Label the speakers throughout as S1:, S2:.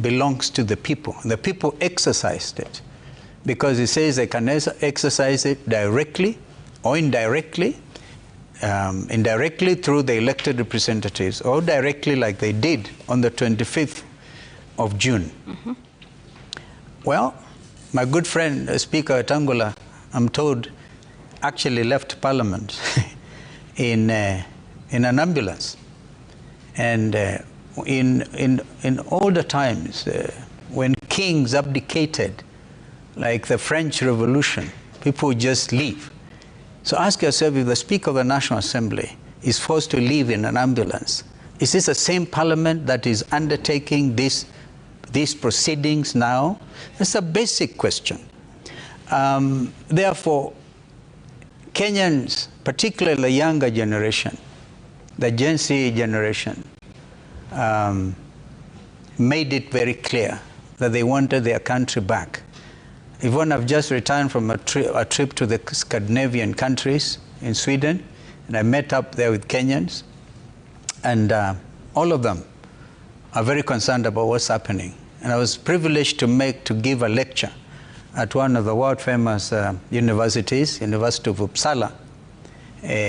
S1: belongs to the people. The people exercised it because it says they can exercise it directly or indirectly, indirectly through the elected representatives or directly like they did on the 25th of June. Mm-hmm. Well, my good friend, Speaker Tangula, I'm told, actually left Parliament in an ambulance. And in older times, when kings abdicated, like the French Revolution, people would just leave. So ask yourself, if the Speaker of the National Assembly is forced to leave in an ambulance, is this the same Parliament that is undertaking these proceedings now? It's a basic question. Therefore, Kenyans, particularly the younger generation, the Gen Z generation, made it very clear that they wanted their country back. Yvonne, I've just returned from a trip to the Scandinavian countries in Sweden, and I met up there with Kenyans, and all of them are very concerned about what's happening. And I was privileged to give a lecture at one of the world-famous universities, University of Uppsala,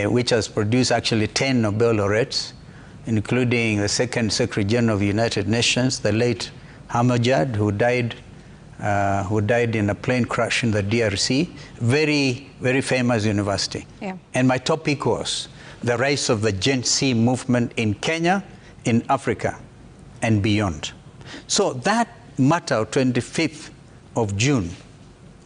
S1: which has produced actually 10 Nobel laureates, including the second Secretary General of the United Nations, the late Hamajad, who died in a plane crash in the DRC. Very, very famous university. Yeah. And my topic was the rise of the Gen Z movement in Kenya, in Africa, and beyond. So that matter, 25th of June,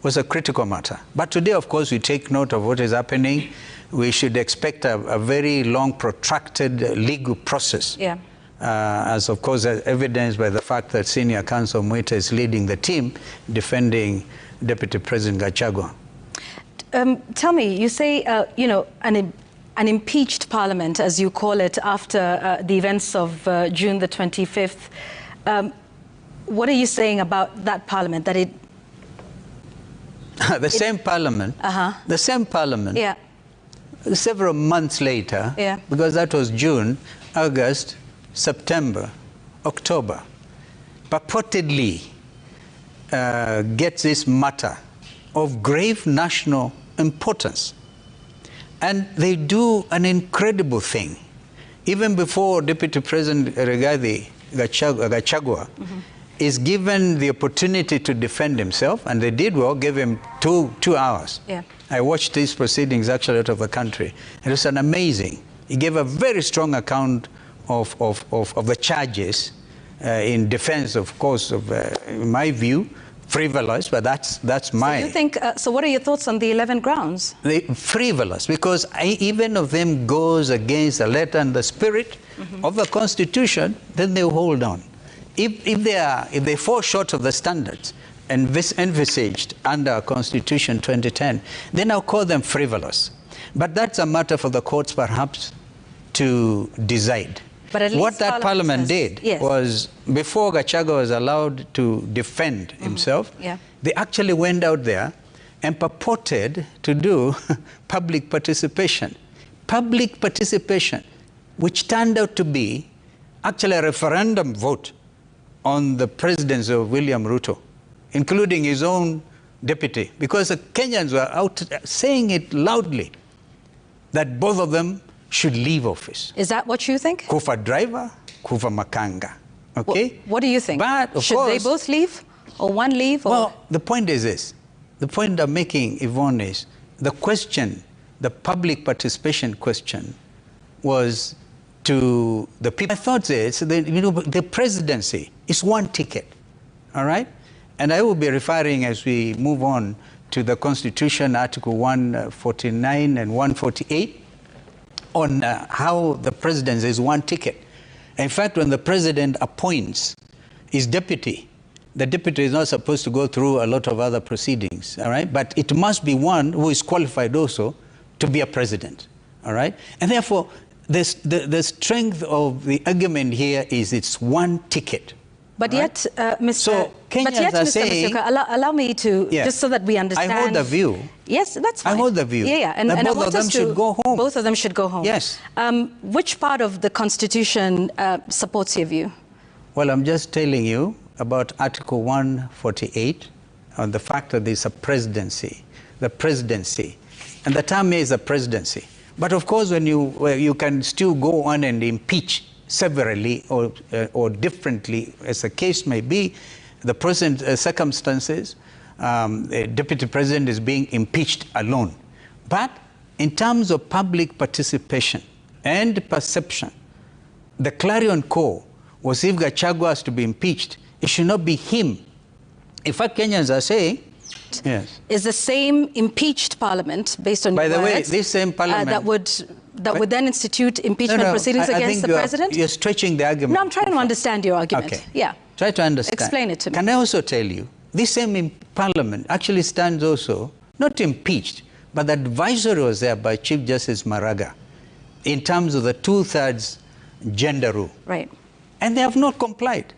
S1: was a critical matter. But today, of course, we take note of what is happening. We should expect a very long, protracted legal process. Yeah. As, of course, evidenced by the fact that Senior Counsel Mbithe is leading the team defending Deputy President Gachagua.
S2: Tell me, you say, an impeached parliament, as you call it, after the events of June the 25th. What are you saying about that parliament, that it...
S1: the same parliament, yeah, several months later, yeah, because that was June, August, September, October, purportedly gets this matter of grave national importance. And they do an incredible thing. Even before Deputy President Rigathi Gachagua mm-hmm. is given the opportunity to defend himself, and they did well, gave him two hours. Yeah. I watched these proceedings actually out of the country. It was an amazing. He gave a very strong account of the charges in defense, of course, of, in my view, frivolous, but that's my...
S2: So you think, so what are your thoughts on the 11 grounds?
S1: Frivolous, because even if them goes against the letter and the spirit mm-hmm. of the Constitution, then they hold on. If they fall short of the standards envisaged under Constitution 2010, then I'll call them frivolous. But that's a matter for the courts, perhaps, to decide. But at least what that parliament did yes. was, before Gachagua was allowed to defend mm-hmm. himself, yeah. they actually went out there and purported to do public participation. Public participation, which turned out to be actually a referendum vote on the presidency of William Ruto, including his own deputy, because the Kenyans were out saying it loudly that both of them should leave office.
S2: Is that what you think?
S1: Kufa driver, Kufa makanga. Okay?
S2: What do you think?
S1: But of
S2: should
S1: course,
S2: they both leave? Or one leave? Or?
S1: Well, the point is this. The point I'm making, Yvonne, is the question, the public participation question, was to the people. My thought is, the presidency is one ticket, all right? And I will be referring, as we move on, to the Constitution, Article 149 and 148, on how the presidency is one ticket. In fact, when the president appoints his deputy, the deputy is not supposed to go through a lot of other proceedings, all right? But it must be one who is qualified also to be a president, all right? And therefore, the strength of the argument here is it's one ticket.
S2: But yet, Mr. Musyoka, allow me to, yes. just so that we understand.
S1: I hold the view.
S2: Yes, that's fine.
S1: I hold the view.
S2: Yeah, and
S1: both of them should go home.
S2: Both of them should go home.
S1: Yes.
S2: Which part of the Constitution supports your view?
S1: Well, I'm just telling you, about Article 148 on the fact that there's a presidency, the presidency. And the term is a presidency. But of course, when you can still go on and impeach severally or differently, as the case may be, the present circumstances, the deputy president is being impeached alone. But in terms of public participation and perception, the clarion call was if Gachagua has to be impeached, it should not be him. In fact, Kenyans are saying, yes,
S2: is the same impeached parliament, based on
S1: by
S2: your
S1: the way,
S2: words,
S1: this same parliament
S2: that would then institute impeachment proceedings against the president?
S1: You're stretching the argument.
S2: No, I'm trying to understand your argument.
S1: Okay.
S2: Yeah.
S1: Try to understand.
S2: Explain it to me.
S1: Can I also tell you, this same parliament actually stands also, not impeached, but the advisory was there by Chief Justice Maraga in terms of the 2/3 gender rule.
S2: Right.
S1: And they have not complied.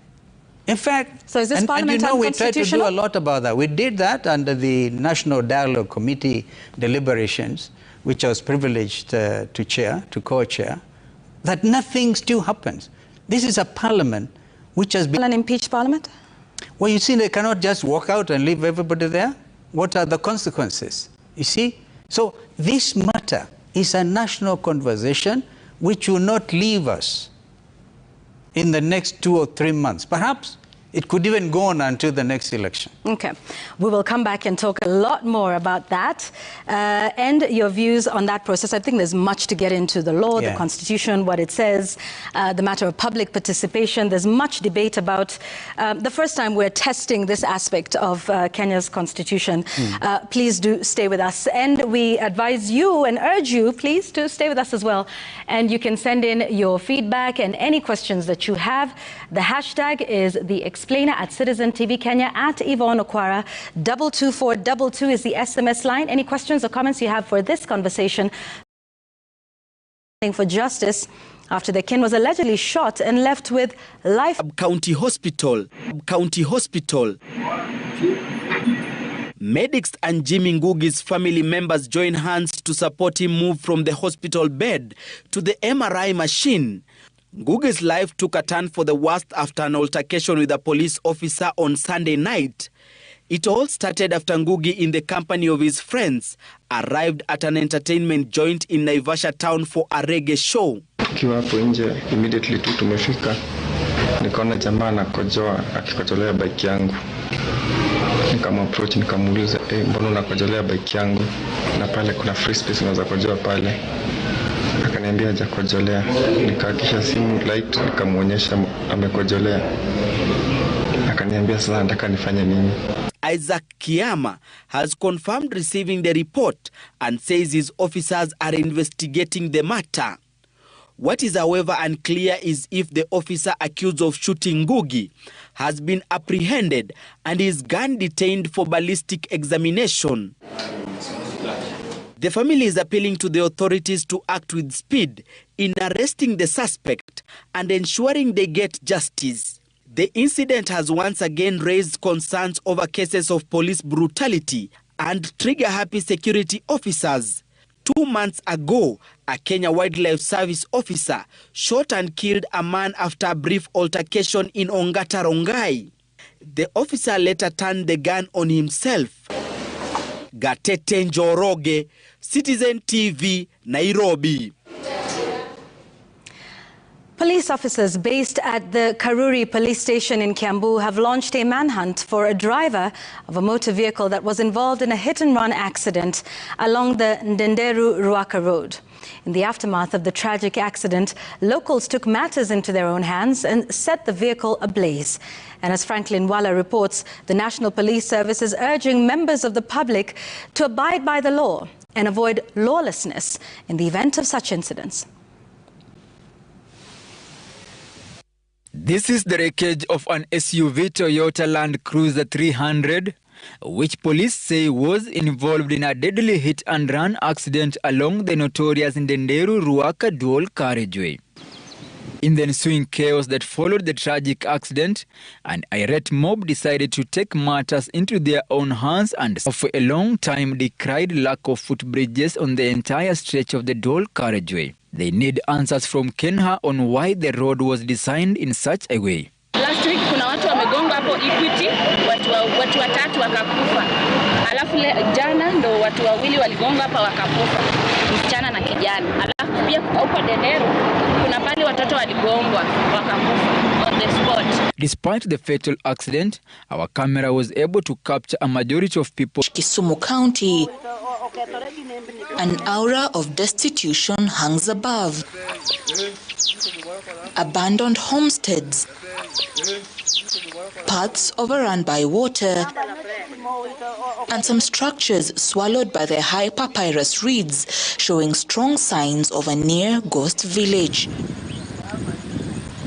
S1: In fact,
S2: so is this parliament
S1: we tried to do a lot about that. We did that under the National Dialogue Committee deliberations, which I was privileged to co-chair, that nothing still happens. This is a parliament which has been...
S2: An impeached parliament?
S1: Well, you see, they cannot just walk out and leave everybody there. What are the consequences? You see? So this matter is a national conversation which will not leave us in the next 2 or 3 months. Perhaps it could even go on until the next election.
S2: Okay. We will come back and talk a lot more about that and your views on that process. I think there's much to get into: the law, the Constitution, what it says, the matter of public participation. There's much debate about the first time we're testing this aspect of Kenya's Constitution. Please do stay with us. And we advise you and urge you, please, to stay with us as well. And you can send in your feedback and any questions that you have. The hashtag is the Explainer at Citizen TV Kenya, at Yvonne Okwara. 22422 is the SMS line. Any questions or comments you have for this conversation? For justice after the kin was allegedly shot and left with life.
S3: County Hospital. Medics and Jimmy Ngugi's family members join hands to support him move from the hospital bed to the MRI machine. Ngugi's life took a turn for the worst after an altercation with a police officer on Sunday night. It all started after Ngugi, in the company of his friends, arrived at an entertainment joint in Naivasha town for a reggae show.
S4: Tukiwa hapo nje, immediately tu tumefika, nikaona jamaa anakojoa akikojolea bike yangu. Nikamapproach, nikamuuliza, mbona unakojolea bike yangu? Na pale kuna free space unaweza kojoa pale. Akaniambia hajakojolea. Nikahakisha simu light, nikamuonyesha amekojolea. Akaniambia sasa nataka nifanye nini?
S3: Isaac Kiama has confirmed receiving the report and says his officers are investigating the matter. What is, however, unclear is if the officer accused of shooting Ngugi has been apprehended and his gun detained for ballistic examination. The family is appealing to the authorities to act with speed in arresting the suspect and ensuring they get justice. The incident has once again raised concerns over cases of police brutality and trigger-happy security officers. 2 months ago, a Kenya Wildlife Service officer shot and killed a man after a brief altercation in Ongata Rongai. The officer later turned the gun on himself. Gatete Njoroge, Citizen TV, Nairobi.
S2: Police officers based at the Karuri police station in Kiambu have launched a manhunt for a driver of a motor vehicle that was involved in a hit-and-run accident along the Ndenderu-Ruaka road. In the aftermath of the tragic accident, locals took matters into their own hands and set the vehicle ablaze. And as Franklin Walla reports, the National Police Service is urging members of the public to abide by the law and avoid lawlessness in the event of such incidents.
S5: This is the wreckage of an SUV Toyota Land Cruiser 300, which police say was involved in a deadly hit-and-run accident along the notorious Ndenderu-Ruaka dual carriageway. In the ensuing chaos that followed the tragic accident, an irate mob decided to take matters into their own hands and for a long time decried lack of footbridges on the entire stretch of the dual carriageway. They need answers from Kenya on why the road was designed in such a way.
S2: Last
S6: last week kuna watu wamegonga hapo Equity, watu watatu wakakufa. Alafu jana ndo watu 2 waligonga hapa wakakufa, msichana na kijana. Alafu pia huko Denero kuna pale watoto waligongwa wakakufa on the spot.
S5: Despite the fatal accident, our camera was able to capture a majority of people.
S7: Kisumu County. An aura of destitution hangs above. Abandoned homesteads, paths overrun by water, and some structures swallowed by the high papyrus reeds, showing strong signs of a near ghost village.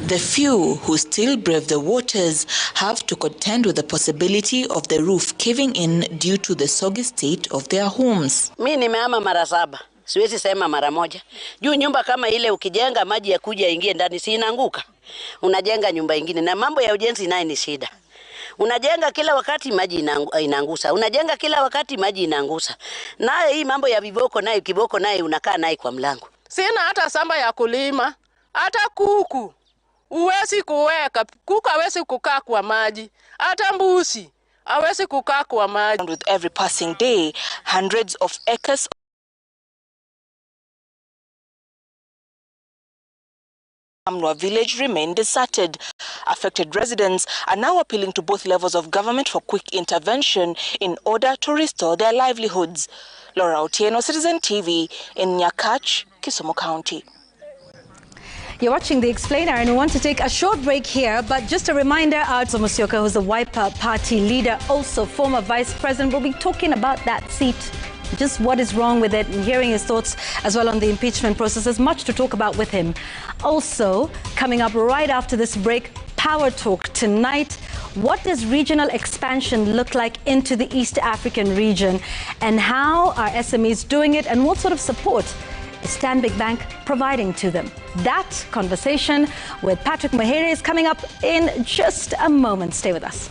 S7: The few who still brave the waters have to contend with the possibility of the roof caving in due to the soggy state of their homes.
S8: Mimi nimehama mara 7. Siwezi sema mara moja. Juu nyumba kama ile ukijenga maji ya kuja ingie ndani si inaanguka. Unajenga nyumba ingine na mambo ya ujenzi naye ni shida. Unajenga kila wakati maji inaangusa. Unajenga kila wakati maji inaangusa. Naye hii mambo ya viboko naye kiboko naye unakaa naye kwa mlango.
S9: Sina hata samba ya kulima, hata kuku. Uwezi kuweka, kuku hawezi kukaa kwa maji, hata mbuzi hawezi kukaa kwa maji.
S7: With every passing day, hundreds of acres Amnwa village remain deserted. Affected residents are now appealing to both levels of government for quick intervention in order to restore their livelihoods. Laura Otieno, Citizen TV in Nyakach, Kisumu County.
S2: You're watching The Explainer, and we want to take a short break here, but just a reminder, Musyoka, who's the Wiper Party leader, also former vice president, will be talking about that seat, just what is wrong with it, and hearing his thoughts as well on the impeachment process. There's much to talk about with him. Also, coming up right after this break, Power Talk tonight. What does regional expansion look like into the East African region, and how are SMEs doing it, and what sort of support is Stanbic Bank providing to them? That conversation with Patrick Muhere is coming up in just a moment. Stay with us.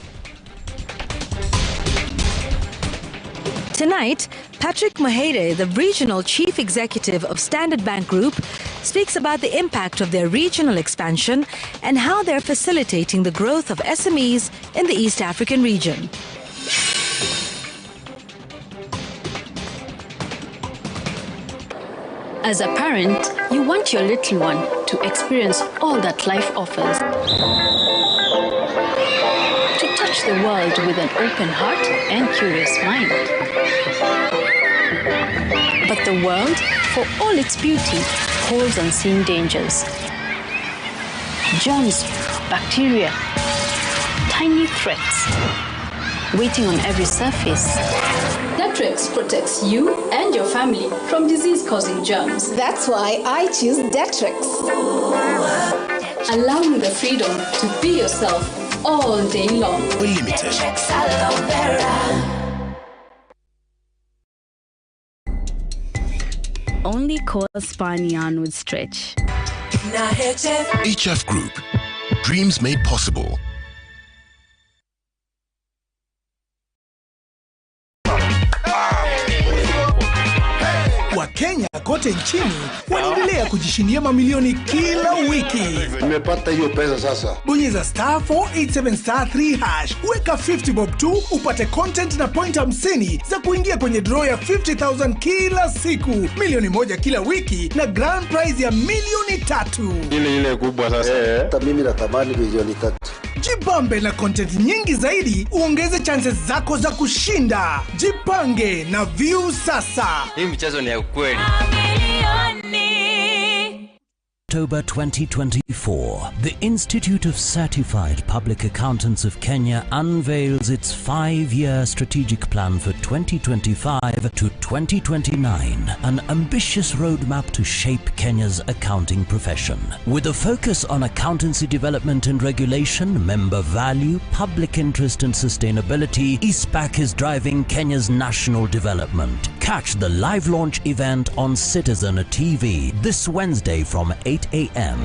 S2: Tonight, Patrick Muhere, the regional chief executive of Standard Bank Group, speaks about the impact of their regional expansion and how they're facilitating the growth of SMEs in the East African region.
S10: As a parent, you want your little one to experience all that life offers. To touch the world with an open heart and curious mind. But the world, for all its beauty, holds unseen dangers. Germs, bacteria, tiny threats, waiting on every surface.
S11: Dettrex protects you and your family from disease-causing germs.
S12: That's why I choose Dettrex.
S11: Allowing the freedom to be yourself all day long.
S13: Limited.
S14: Only call Spanian with Stretch.
S13: HF Group. Dreams made possible.
S15: Wakenya kote nchini wanaendelea kujishindia mamilioni kila wiki.
S16: Nimepata hiyo pesa sasa.
S15: Bonyeza *487*3#, weka 50 bob tu upate content na point 50 za kuingia kwenye draw ya 50,000 kila siku, milioni 1 kila wiki na grand prize ya milioni 3.
S16: Ile kubwa sasa. Hata mimi natamani milioni 3.
S15: Jibambe na content nyingi zaidi, uongeze chances zako za kushinda. Jipange na view sasa.
S17: Hii mchezo ni ya ukweli.
S18: October 2024, the Institute of Certified Public Accountants of Kenya unveils its 5-year strategic plan for 2025 to 2029, an ambitious roadmap to shape Kenya's accounting profession. With a focus on accountancy development and regulation, member value, public interest and sustainability, ISPAC is driving Kenya's national development. Catch the live launch event on Citizen TV this Wednesday from 8 a.m.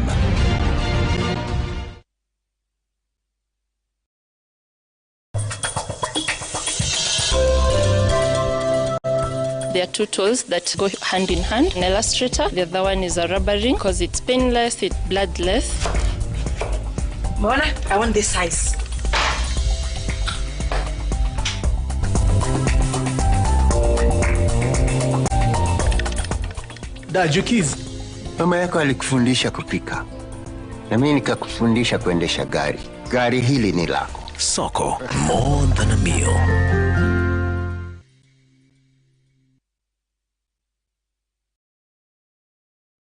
S6: There are two tools that go hand in hand. An illustrator, the other one is a rubber ring because it's painless, it's bloodless.
S17: Mona, I want this size.
S15: Dajukiz.
S19: Mama yako alikufundisha kupika. Na mimi nikakufundisha kuendesha gari. Gari hili ni lako.
S13: Soko, more than a meal.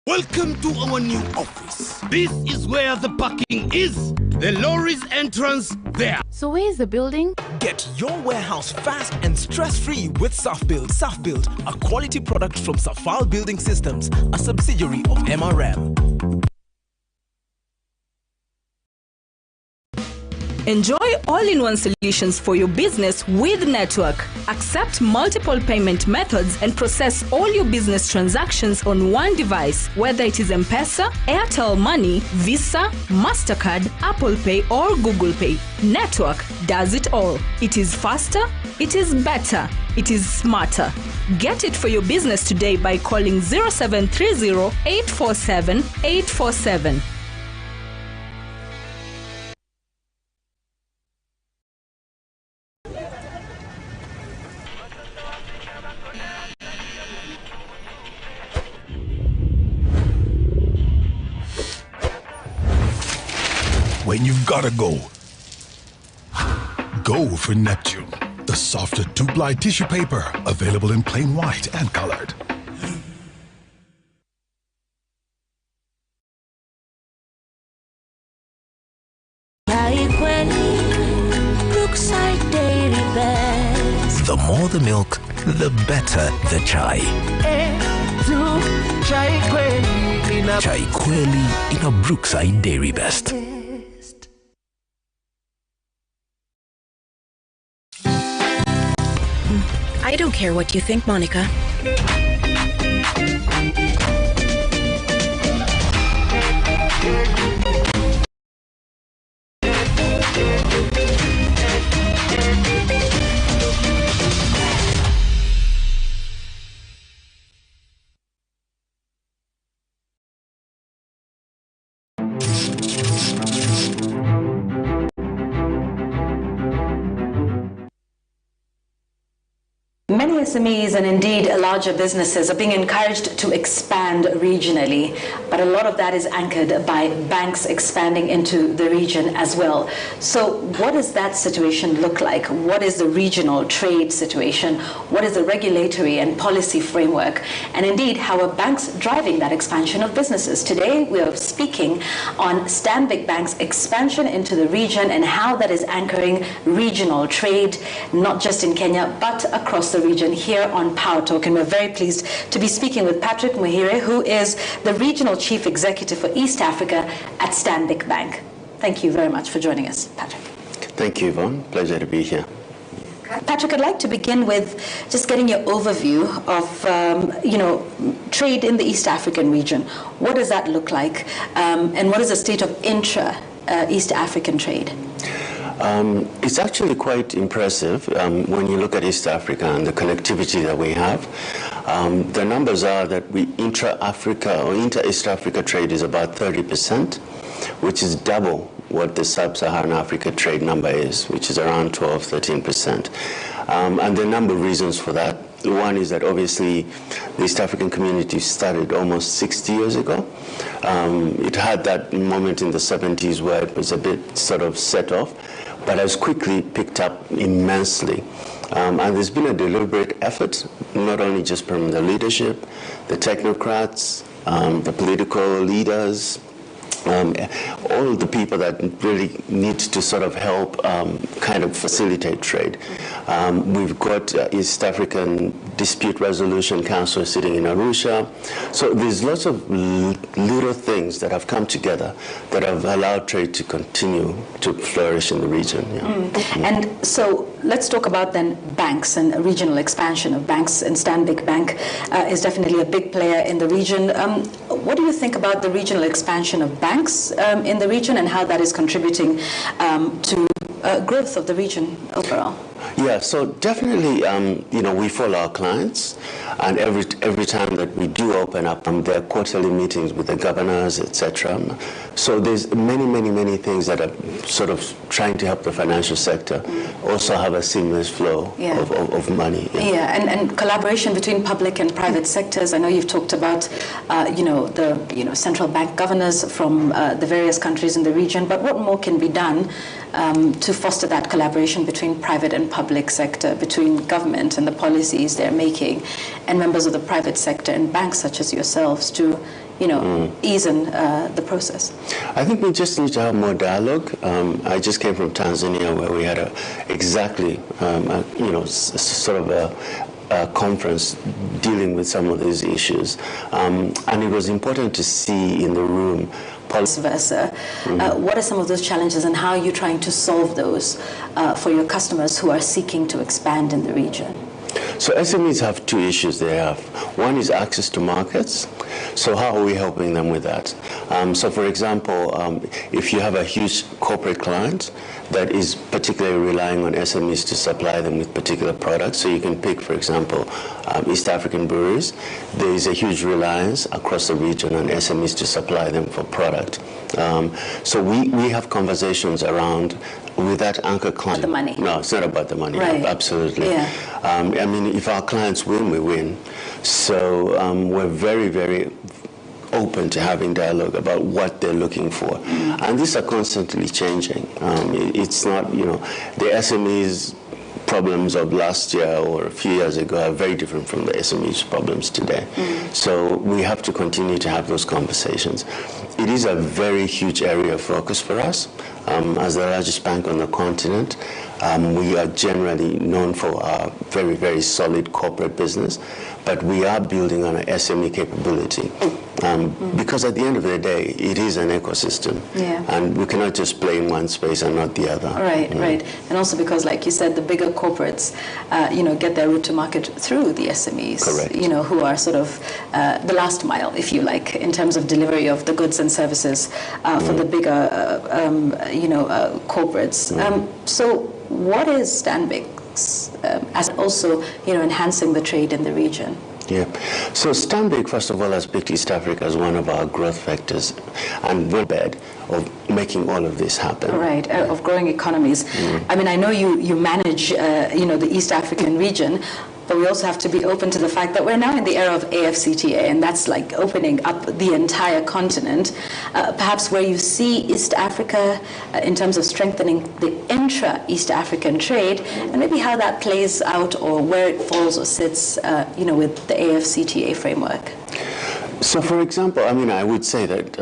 S20: Welcome to our new office. This is where the parking is. The lorry's entrance there.
S10: So where is the building?
S21: Get your warehouse fast and stress-free with SafBuild. SafBuild, a quality product from Safal Building Systems, a subsidiary of MRM.
S22: Enjoy all-in-one solutions for your business with Network. Accept multiple payment methods and process all your business transactions on one device, whether it is M-Pesa, Airtel Money, Visa, MasterCard, Apple Pay, or Google Pay. Network does it all. It is faster, it is better, it is smarter. Get it for your business today by calling 0730 847 847.
S13: When you've gotta go, go for Neptune. The softer two-ply tissue paper, available in plain white and colored. The more the milk, the better the chai. Chai Kweli in a Brookside Dairy Best.
S23: I don't care what you think, Monica.
S2: Many SMEs and indeed larger businesses are being encouraged to expand regionally, but a lot of that is anchored by banks expanding into the region as well. So what does that situation look like? What is the regional trade situation? What is the regulatory and policy framework? And indeed, how are banks driving that expansion of businesses? Today, we are speaking on Stanbic Bank's expansion into the region and how that is anchoring regional trade, not just in Kenya, but across the region here on Power Talk. And we're very pleased to be speaking with Patrick Muhire, who is the Regional Chief Executive for East Africa at Stanbic Bank. Thank you very much for joining us, Patrick.
S24: Thank you, Yvonne. Pleasure to be here.
S2: Patrick, I'd like to begin with just getting your overview of, trade in the East African region. What does that look like? And what is the state of intra-East African trade?
S24: It's actually quite impressive when you look at East Africa and the connectivity that we have. The numbers are that intra-Africa or inter-East Africa trade is about 30%, which is double what the sub-Saharan Africa trade number is, which is around 12-13%. And there are a number of reasons for that. One is that obviously the East African community started almost 60 years ago. It had that moment in the 70s where it was a bit sort of set off, but has quickly picked up immensely. And there's been a deliberate effort, not only just from the leadership, the technocrats, the political leaders, all the people that really need to sort of help kind of facilitate trade. We've got East African Dispute Resolution Council sitting in Arusha. So there's lots of little things that have come together that have allowed trade to continue to flourish in the region. Yeah.
S2: And so let's talk about then banks and regional expansion of banks. And Stanbic Bank is definitely a big player in the region. What do you think about the regional expansion of banks in the region and how that is contributing to growth of the region overall?
S24: Yeah, so definitely, we follow our clients, and every time that we do open up, there are quarterly meetings with the governors, etc. So there's many things that are sort of trying to help the financial sector also have a seamless flow of money.
S2: Yeah, and collaboration between public and private sectors. I know you've talked about, the central bank governors from the various countries in the region, but what more can be done to foster that collaboration between private and public sector, between government and the policies they're making, and members of the private sector and banks such as yourselves to, ease in the process?
S24: I think we just need to have more dialogue. I just came from Tanzania, where we had a conference dealing with some of these issues, and it was important to see in the room
S2: vice versa. What are some of those challenges, and how are you trying to solve those for your customers who are seeking to expand in the region?
S24: So SMEs have two issues they have. One is access to markets. So how are we helping them with that? So for example, if you have a huge corporate client that is particularly relying on SMEs to supply them with particular products, so you can pick, for example, East African breweries, there is a huge reliance across the region on SMEs to supply them for product. So we have conversations around with that anchor client.
S2: The money.
S24: No, it's not about the money.
S2: Right.
S24: Absolutely.
S2: Yeah.
S24: I mean, if our clients win, we win. So we're very open to having dialogue about what they're looking for. And these are constantly changing. It's not, the SMEs problems of last year or a few years ago are very different from the SMEs problems today. So we have to continue to have those conversations. It is a very huge area of focus for us. As the largest bank on the continent, we are generally known for our very solid corporate business, but we are building on an SME capability. Because at the end of the day, it is an ecosystem.
S2: Yeah.
S24: And we cannot just play in one space and not the other.
S2: Right. And also because, like you said, the bigger corporates, get their route to market through the SMEs.
S24: Correct.
S2: Who are sort of the last mile, if you like, in terms of delivery of the goods and services for the bigger, corporates. So what is Stanbic's as also, enhancing the trade in the region?
S24: Yeah. So Stanbic, first of all, has picked East Africa as one of our growth vectors and we're bed of making all of this happen.
S2: Right, of growing economies. I mean, I know you manage, the East African region, but we also have to be open to the fact that we're now in the era of AFCTA, and that's like opening up the entire continent. Perhaps where you see East Africa in terms of strengthening the intra-East African trade, and maybe how that plays out or where it falls or sits, with the AFCTA framework.
S24: So, for example, I would say that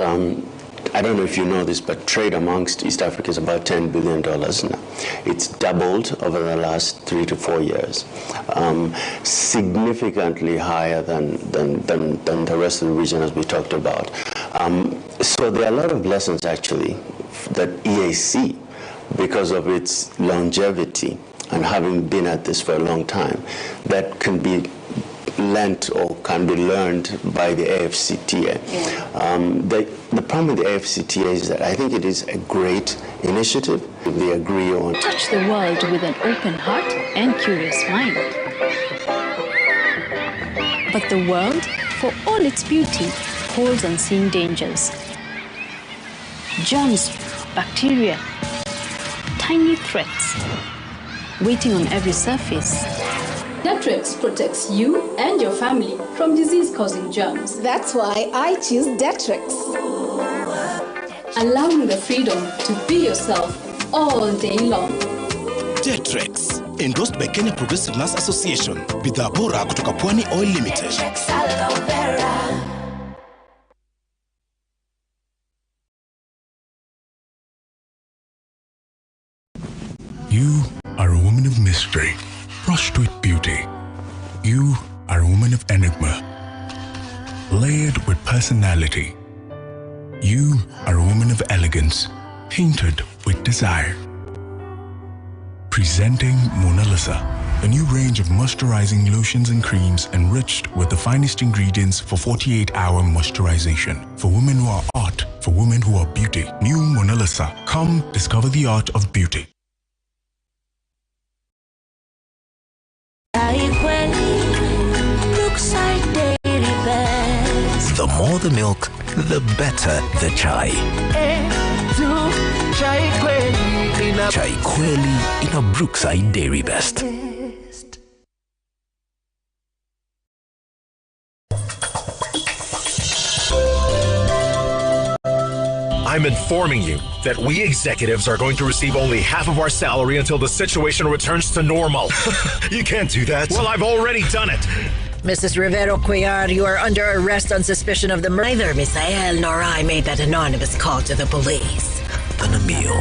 S24: I don't know if you know this, but trade amongst East Africa is about $10 billion now. It's doubled over the last 3 to 4 years, significantly higher than the rest of the region, as we talked about. So there are a lot of lessons, actually, that EAC, because of its longevity and having been at this for a long time, that can be lent or can be learned by the AFCTA. Yeah. The problem with the AFCTA is that I think it is a great initiative. They agree on
S10: touch the world with an open heart and curious mind. But the world, for all its beauty, holds unseen dangers. Germs, bacteria, tiny threats, waiting on every surface.
S11: Detrix protects you and your family from disease-causing germs.
S12: That's why I choose Detrix.
S11: Allowing the freedom to be yourself all day long.
S21: Detrix, endorsed by Kenya Progressive Nurse Association. Bidhaa bora kutoka Pwani Oil Limited.
S13: You are a woman of mystery, brushed with beauty. You are a woman of enigma, layered with personality. You are a woman of elegance, painted with desire. Presenting Mona Lisa, a new range of moisturizing lotions and creams enriched with the finest ingredients for 48-hour moisturization. For women who are art, for women who are beauty. New Mona Lisa. Come discover the art of beauty.
S1: The more the milk, the better the chai. Chai kweli in a Brookside Dairy Best.
S3: I'm informing you that we executives are going to receive only half of our salary until the situation returns to normal.
S4: You can't do that.
S3: Well, I've already done it.
S17: Mrs. Rivero Cuellar, you are under arrest on suspicion of the murder. Neither Misael nor I made that anonymous call to the police.
S1: Than a meal.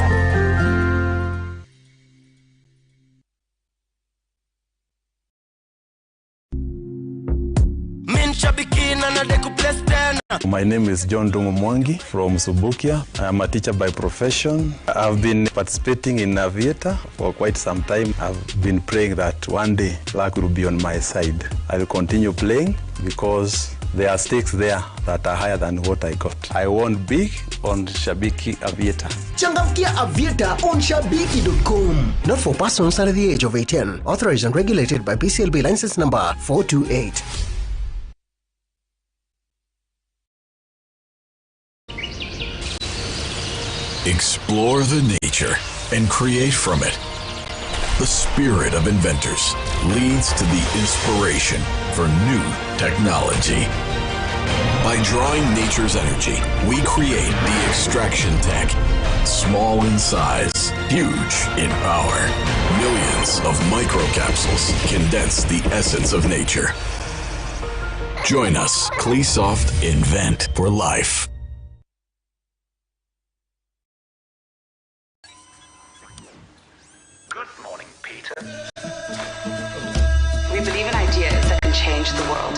S25: My name is John Dungu Mwangi from Subukia. I am a teacher by profession. I've been participating in Aviator for quite some time. I've been praying that one day luck will be on my side. I'll continue playing because there are stakes there that are higher than what I got. I won big on Shabiki Aviator.
S26: Changamkia Aviator on Shabiki.com. Not for persons under the age of 18. Authorized and regulated by PCLB license number 428.
S27: Explore the nature and create from it. The spirit of inventors leads to the inspiration for new technology. By drawing nature's energy, we create the extraction tech. Small in size, huge in power. Millions of microcapsules condense the essence of nature. Join us, Cleasoft Invent for Life.
S28: We believe in ideas that can change the world.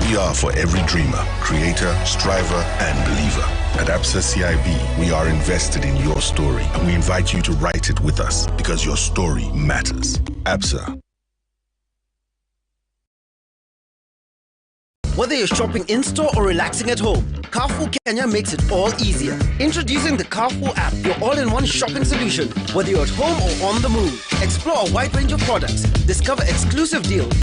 S29: We are for every dreamer, creator, striver, and believer. At ABSA CIB, we are invested in your story, and we invite you to write it with us because your story matters. ABSA.
S30: Whether you're shopping in-store or relaxing at home, Carrefour Kenya makes it all easier. Introducing the Carrefour app, your all-in-one shopping solution. Whether you're at home or on the move, explore a wide range of products, discover exclusive deals,